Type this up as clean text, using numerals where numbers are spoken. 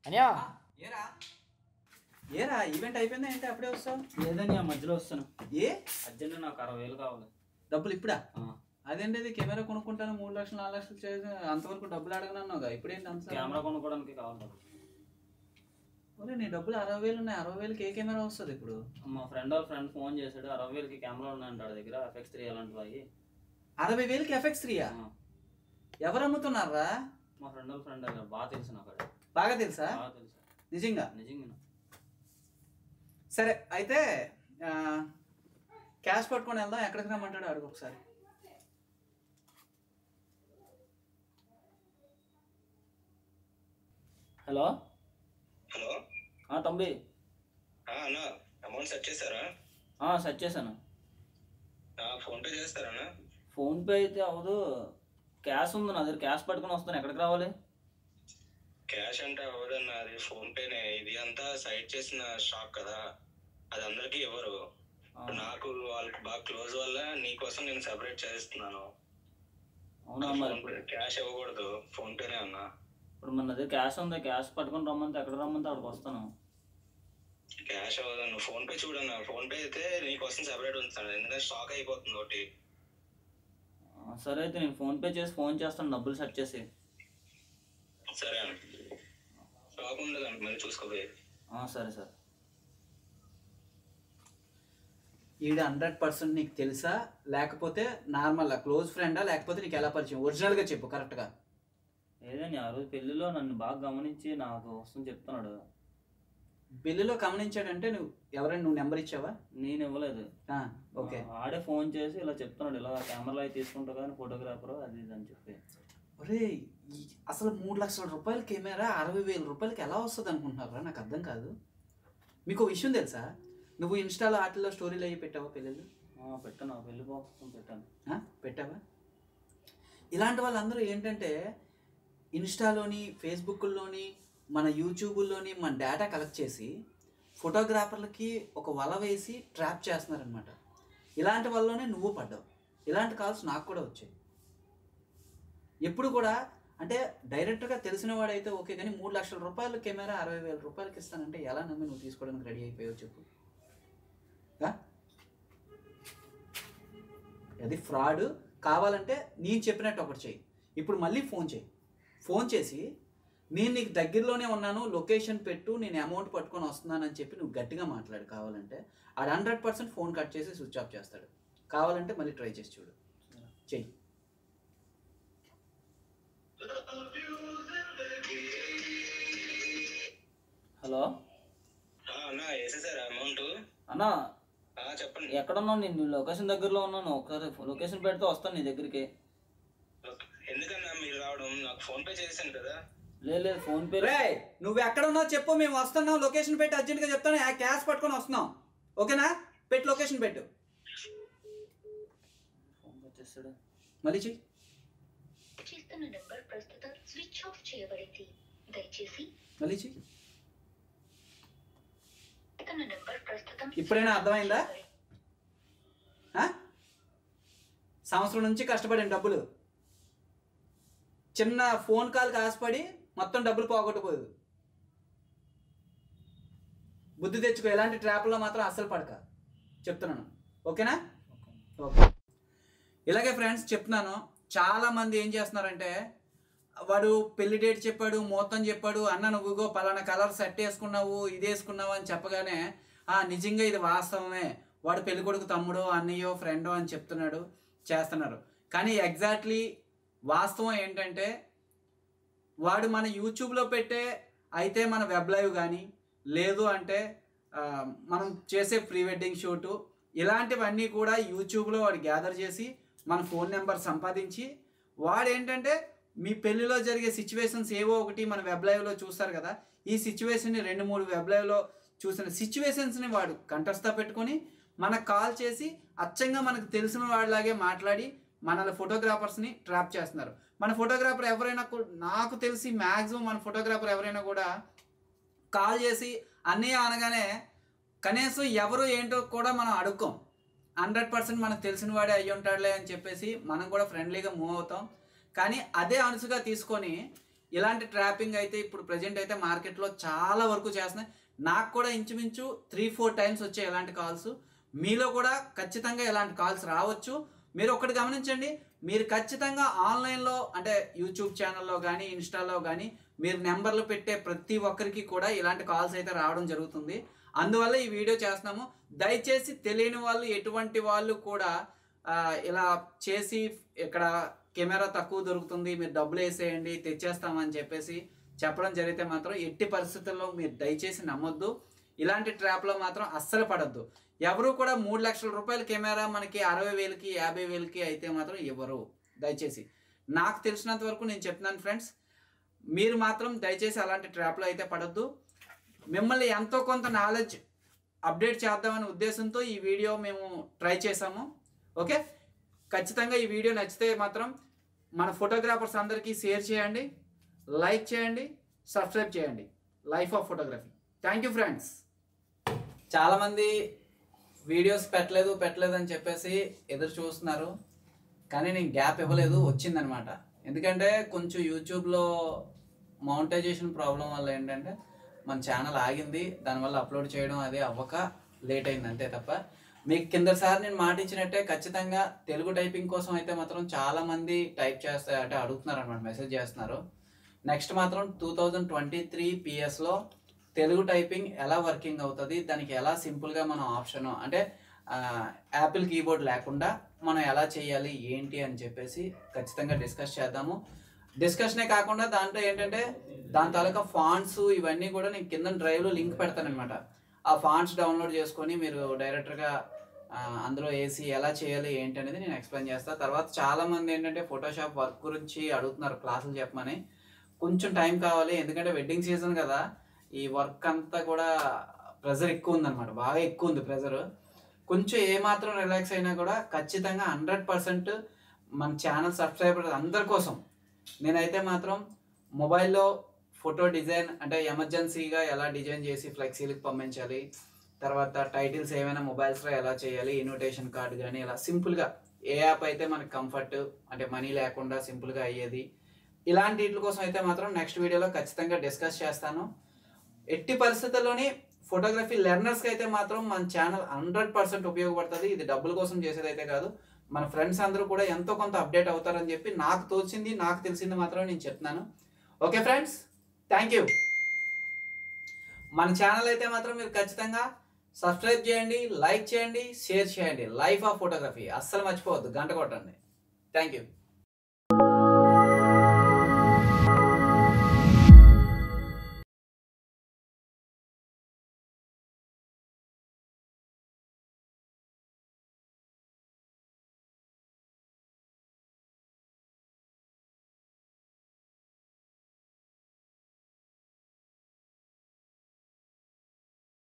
అనియా ఏరా ఏరా ఈవెంట్ అయిపోయిందా ఏంటి అప్పుడే వస్తావు? లేదని ఆ మధ్యలో వస్తాను. ఏ అర్జెంట్ నాకు 60,000 కావాలి. డబ్బులు ఇప్పుడా? అదేంటి అది కెమెరా కొనుక్కుంటాను 3 లక్షలు 4 లక్షలు చేసి అంతవరకు డబ్బులు అడగనన్నావుగా, ఇప్పుడేంటి అంత? కెమెరా కొనుక్కోవడానికి కావాలి. ఒరే నీ డబ్బులు 60,000 ఉన్నాయి, 60,000కి ఏ కెమెరా వస్తుంది ఇప్పుడు? మా ఫ్రెండ్ ఫోన్ చేశాడు, 60,000కి కెమెరా ఉన్నాయంటాడు దగ్గర, FX3 అలాంటివి. 60,000కి FX3? ఎవరు అమ్ముతున్నారా? మా ఫ్రెండ్ బాగా తెలుసు నాకు. బాగా తెలుసా? బాగా తెలుసు. నిజంగా? నిజంగా. సరే అయితే క్యాష్ పట్టుకొని వెళ్దాం. ఎక్కడికి రమ్మంటాడు అడుగు ఒకసారి. హలో హలో తమ్మి. అన్న అమౌంట్ సెట్ చేశారా? సెట్ చేశాను. ఫోన్పే చేస్తారా? ఫోన్పే అయితే అవ్వదు, క్యాష్ ఉంది నా దగ్గర. క్యాష్ పట్టుకొని వస్తాను. ఎక్కడికి రావాలి? క్యాష్ అంటే అవ్వదన్న, అది ఫోన్పేనే. ఇది అంతా సైడ్ చేసిన షాప్ కదా, అది అందరికి ఇవ్వరు. నాకు వాళ్ళకి బాగా క్లోజ్ వల్ల నీకోసం నేను సెపరేట్ చేస్తున్నాను. అవునా? మరి క్యాష్ ఇవ్వకూడదు, ఫోన్పేనే అన్న. ఇప్పుడు మన దగ్గర క్యాష్ ఉంది, క్యాష్ పట్టుకొని రమ్మంటే ఎక్కడ రమ్మంటే అక్కడికి వస్తాను. క్యాష్ అవ్వదన్న, ఫోన్పే చూడన్న. ఫోన్పే అయితే నీకోసం సెపరేట్ ఉంచుతాను, ఎందుకంటే స్టాక్ అయిపోతుంది ఒకటి. సరే అయితే నేను ఫోన్పే చేసి ఫోన్ చేస్తాను, డబ్బులు సెట్ చేసి. సరే అన్న, స్టాక్ ఉండదండి, మళ్ళీ చూసుకోపోయి. సరే సార్. ఈడ 100% నీకు తెలుసా లేకపోతే నార్మల్గా క్లోజ్ ఫ్రెండా లేకపోతే నీకు ఎలా పరిచయం? ఒరిజినల్గా చెప్పు కరెక్ట్గా. ఏదని ఆ రోజు పెళ్లిలో నన్ను బాగా గమనించి నాకు వస్తుంది చెప్తున్నాడు. పెళ్లిలో గమనించాడంటే నువ్వు నెంబర్ ఇచ్చావా? నేను ఇవ్వలేదు. ఓకే. ఆడే ఫోన్ చేసి ఇలా చెప్తున్నాడు, ఇలా కెమెరాలో అయితే తీసుకుంటావు కానీ ఫోటోగ్రాఫర్ అది ఇది అని చెప్పి. ఒరే అసలు 3 లక్షల రూపాయల కెమెరా 60,000 రూపాయలకి ఎలా వస్తుంది అనుకుంటున్నారా? నాకు అర్థం కాదు. మీకు విషయం తెలుసా? నువ్వు ఇన్స్టాలో వాటిల్లో స్టోరీలు అయ్యి పెట్టావా పెళ్ళిళ్ళు? పెట్టాను, పెళ్లి బాక్స్ పెట్టాను. పెట్టావా? ఇలాంటి వాళ్ళందరూ ఏంటంటే ఇన్స్టాలోని ఫేస్బుక్లోని మన యూట్యూబ్లోని మన డేటా కలెక్ట్ చేసి ఫోటోగ్రాఫర్లకి ఒక వల వేసి ట్రాప్ చేస్తున్నారనమాట. ఇలాంటి వాళ్ళలోనే నువ్వు పడ్డావు. ఇలాంటి కాల్స్ నాకు కూడా వచ్చాయి. ఎప్పుడు కూడా అంటే డైరెక్ట్గా తెలిసిన వాడైతే ఓకే, కానీ 3 లక్షల రూపాయల కెమెరా 60,000 రూపాయలకి ఇస్తానంటే ఎలా నమ్మి నువ్వు తీసుకోవడానికి రెడీ అయిపోయావు చెప్పు? అది ఫ్రాడ్. కావాలంటే నేను చెప్పినట్టు ఒకటి చెయ్యి. ఇప్పుడు మళ్ళీ ఫోన్ చేయి. ఫోన్ చేసి నేను నీకు దగ్గరలోనే ఉన్నాను, లొకేషన్ పెట్టు, నేను అమౌంట్ పట్టుకొని వస్తున్నానని చెప్పి నువ్వు గట్టిగా మాట్లాడు. కావాలంటే ఆడు 100% ఫోన్ కట్ చేసి స్విచ్ ఆఫ్ చేస్తాడు. కావాలంటే మళ్ళీ ట్రై చేసి చూడు. చెయ్యి. హలో అన్న, వేసేసారా అమౌంట్? అన్నా చెప్పండి. ఎక్కడున్నావు? నేను లొకేషన్ దగ్గరలో ఉన్నాను. ఒకసారి లొకేషన్ పెడితే వస్తాను నీ దగ్గరికి. ఎందుకన్నా మీరు రావడం? నాకు ఫోన్ పే చేశాను కదా. లేదు ఫోన్ పే. నువ్వు ఎక్కడ ఉన్నావు చెప్పు, మేము వస్తున్నాం. లొకేషన్ పెట్టి అర్జెంట్గా చెప్తాను. ఆ క్యాష్ పట్టుకొని వస్తున్నాం. ఓకేనా? పెట్టి లొకేషన్ పెట్టు. ఫోన్ వచ్చేస్తాడు. మళ్ళీ చెయ్యి. మళ్ళీ చెయ్యి. ఇప్పుడైనా అర్థమైందా? సంవత్సరం నుంచి కష్టపడిన డబ్బులు చిన్న ఫోన్ కాల్కి ఆశపడి మొత్తం డబ్బులు పోగొట్టబోదు. బుద్ధి తెచ్చుకో. ఎలాంటి ట్రాప్లో మాత్రం అస్సలు పడక చెప్తున్నాను. ఓకేనా? ఓకే. ఇలాగే ఫ్రెండ్స్ చెప్తున్నాను. చాలామంది ఏం చేస్తున్నారంటే వాడు పెళ్లి డేట్ చెప్పాడు, మొత్తం చెప్పాడు, అన్న నువ్వుగో పలానా కలర్ సెట్ వేసుకున్నావు, ఇది వేసుకున్నావు అని చెప్పగానే నిజంగా ఇది వాస్తవమే, వాడు పెళ్లి కొడుకు తమ్ముడో అన్నయ్యో ఫ్రెండో అని చెప్తున్నాడు, చేస్తున్నారు. కానీ ఎగ్జాక్ట్లీ వాస్తవం ఏంటంటే వాడు మన యూట్యూబ్లో పెట్టే అయితే మన వెబ్ లైవ్ కానీ లేదు అంటే మనం చేసే ప్రీ వెడ్డింగ్ షూటు ఇలాంటివన్నీ కూడా యూట్యూబ్లో వాడు గ్యాదర్ చేసి మన ఫోన్ నెంబర్ సంపాదించి వాడు ఏంటంటే మీ పెళ్ళిలో జరిగే సిచ్యువేషన్స్ ఏవో ఒకటి మన వెబ్ లైవ్లో చూస్తారు కదా, ఈ సిచ్యువేషన్ని 2-3 వెబ్ లైవ్లో చూసిన సిచ్యువేషన్స్ని వాడు కంఠస్థ పెట్టుకొని మనకు కాల్ చేసి అచ్చంగా మనకు తెలిసిన వాడిలాగే మాట్లాడి మన ఫోటోగ్రాఫర్స్ని ట్రాప్ చేస్తున్నారు. మన ఫోటోగ్రాఫర్ ఎవరైనా నాకు తెలిసి మ్యాక్సిమం మన ఫోటోగ్రాఫర్ ఎవరైనా కూడా కాల్ చేసి అన్నయ్య అనగానే కనీసం ఎవరు ఏంటో కూడా మనం అడుక్కోం. 100% మనకు తెలిసిన వాడే అయ్యి ఉంటాడులే అని చెప్పేసి మనం కూడా ఫ్రెండ్లీగా మూవ్ అవుతాం. కానీ అదే అనుసుగా తీసుకొని ఇలాంటి ట్రాపింగ్ అయితే ఇప్పుడు ప్రజెంట్ అయితే మార్కెట్లో చాలా వరకు చేస్తున్నాయి. నాకు కూడా ఇంచుమించు 3-4 టైమ్స్ వచ్చాయి ఇలాంటి కాల్స్. మీలో కూడా ఖచ్చితంగా ఇలాంటి కాల్స్ రావచ్చు. మీరు ఒకటి గమనించండి, మీరు ఖచ్చితంగా ఆన్లైన్లో అంటే యూట్యూబ్ ఛానల్లో కానీ ఇన్స్టాలో కానీ మీరు నెంబర్లు పెట్టే ప్రతి ఒక్కరికి కూడా ఇలాంటి కాల్స్ అయితే రావడం జరుగుతుంది. అందువల్ల ఈ వీడియో చేస్తున్నాము. దయచేసి తెలియని వాళ్ళు ఎటువంటి వాళ్ళు కూడా ఇలా చేసి ఇక్కడ కెమెరా తక్కువ దొరుకుతుంది, మీరు డబ్బులు వేసేయండి తెచ్చేస్తామని చెప్పేసి చెప్పడం జరిగితే మాత్రం ఎట్టి పరిస్థితుల్లో మీరు దయచేసి నమ్మొద్దు. ఇలాంటి ట్రాప్లో మాత్రం అస్సలు పడద్దు. ఎవరు కూడా 3 లక్షల రూపాయల కెమెరా మనకి 60,000కి 50,000కి అయితే మాత్రం ఇవ్వరు. దయచేసి నాకు తెలిసినంత వరకు నేను చెప్తున్నాను ఫ్రెండ్స్, మీరు మాత్రం దయచేసి అలాంటి ట్రాప్లో అయితే పడద్దు. మిమ్మల్ని ఎంతో కొంత నాలెడ్జ్ అప్డేట్ చేద్దామనే ఉద్దేశంతో ఈ వీడియో మేము ట్రై చేసాము. ఓకే, ఖచ్చితంగా ఈ వీడియో నచ్చితే మాత్రం మన ఫోటోగ్రాఫర్స్ అందరికీ షేర్ చేయండి, లైక్ చేయండి, సబ్స్క్రైబ్ చేయండి. Life of photography. Thank you friends. చాలామంది వీడియోస్ పెట్టలేదు అని చెప్పేసి ఎదురు చూస్తున్నారు, కానీ నేను గ్యాప్ ఇవ్వలేదు, వచ్చిందనమాట. ఎందుకంటే కొంచెం యూట్యూబ్లో మౌంటైజేషన్ ప్రాబ్లం వల్ల ఏంటంటే మన ఛానల్ ఆగింది, దానివల్ల అప్లోడ్ చేయడం అది అవ్వక లేట్ అయింది అంతే తప్ప. మీకు కిందసారి నేను మాట ఇచ్చినట్టే ఖచ్చితంగా తెలుగు టైపింగ్ కోసం అయితే మాత్రం చాలామంది టైప్ చేస్తే అంటే అడుగుతున్నారు అనమాట, మెసేజ్ చేస్తున్నారు. నెక్స్ట్ మాత్రం 2023 PS-లో తెలుగు టైపింగ్ ఎలా వర్కింగ్ అవుతుంది, దానికి ఎలా సింపుల్గా మనం ఆప్షన్ అంటే యాపిల్ కీబోర్డ్ లేకుండా మనం ఎలా చేయాలి ఏంటి అని చెప్పేసి ఖచ్చితంగా డిస్కస్ చేద్దాము. డిస్కషనే కాకుండా దాంట్లో ఏంటంటే దాని తాలూకా ఫాంట్స్ ఇవన్నీ కూడా నేను కింద డ్రైవ్లో లింక్ పెడతానమాట. ఆ ఫాంట్స్ డౌన్లోడ్ చేసుకొని మీరు డైరెక్ట్గా అందులో వేసి ఎలా చేయాలి ఏంటి అనేది నేను ఎక్స్ప్లెయిన్ చేస్తాను. తర్వాత చాలామంది ఏంటంటే ఫోటోషాప్ వర్క్ గురించి అడుగుతున్నారు, క్లాసులు చెప్పమని. కొంచెం టైం కావాలి, ఎందుకంటే వెడ్డింగ్ సీజన్ కదా, ఈ వర్క్ అంతా కూడా ప్రెజర్ ఎక్కువ ఉందన్నమాట, బాగా ఎక్కువ ఉంది ప్రెజర్. కొంచెం ఏమాత్రం రిలాక్స్ అయినా కూడా ఖచ్చితంగా 100% మన ఛానల్ సబ్స్క్రైబర్ అందరి కోసం నేనైతే మాత్రం మొబైల్లో ఫోటో డిజైన్ అంటే ఎమర్జెన్సీగా ఎలా డిజైన్ చేసి ఫ్లెక్సీలకు పంపించాలి, తర్వాత టైటిల్స్ ఏమైనా మొబైల్స్లో ఎలా చేయాలి, ఇన్విటేషన్ కార్డు కానీ ఇలా సింపుల్గా ఏ యాప్ అయితే మనకు కంఫర్ట్ అంటే మనీ లేకుండా సింపుల్గా అయ్యేది, ఇలాంటి వీటి కోసం అయితే మాత్రం నెక్స్ట్ వీడియోలో ఖచ్చితంగా డిస్కస్ చేస్తాను. ఎట్టి పరిస్థితుల్లోని ఫోటోగ్రఫీ లెర్నర్స్కి అయితే మాత్రం మన ఛానల్ 100% ఉపయోగపడుతుంది. ఇది డబ్బుల కోసం చేసేదైతే కాదు, మన ఫ్రెండ్స్ అందరూ కూడా ఎంతో కొంత అప్డేట్ అవుతారని చెప్పి నాకు తోచింది నాకు తెలిసింది మాత్రం నేను చెప్తున్నాను. Okay friends, thank you. మన ఛానల్ అయితే మాత్రం మీరు ఖచ్చితంగా సబ్స్క్రైబ్ చేయండి, లైక్ చేయండి, షేర్ చేయండి. లైఫ్ ఆఫ్ ఫోటోగ్రఫీ అస్సలు మర్చిపోవద్దు, గంట కొట్టండి. Thank you.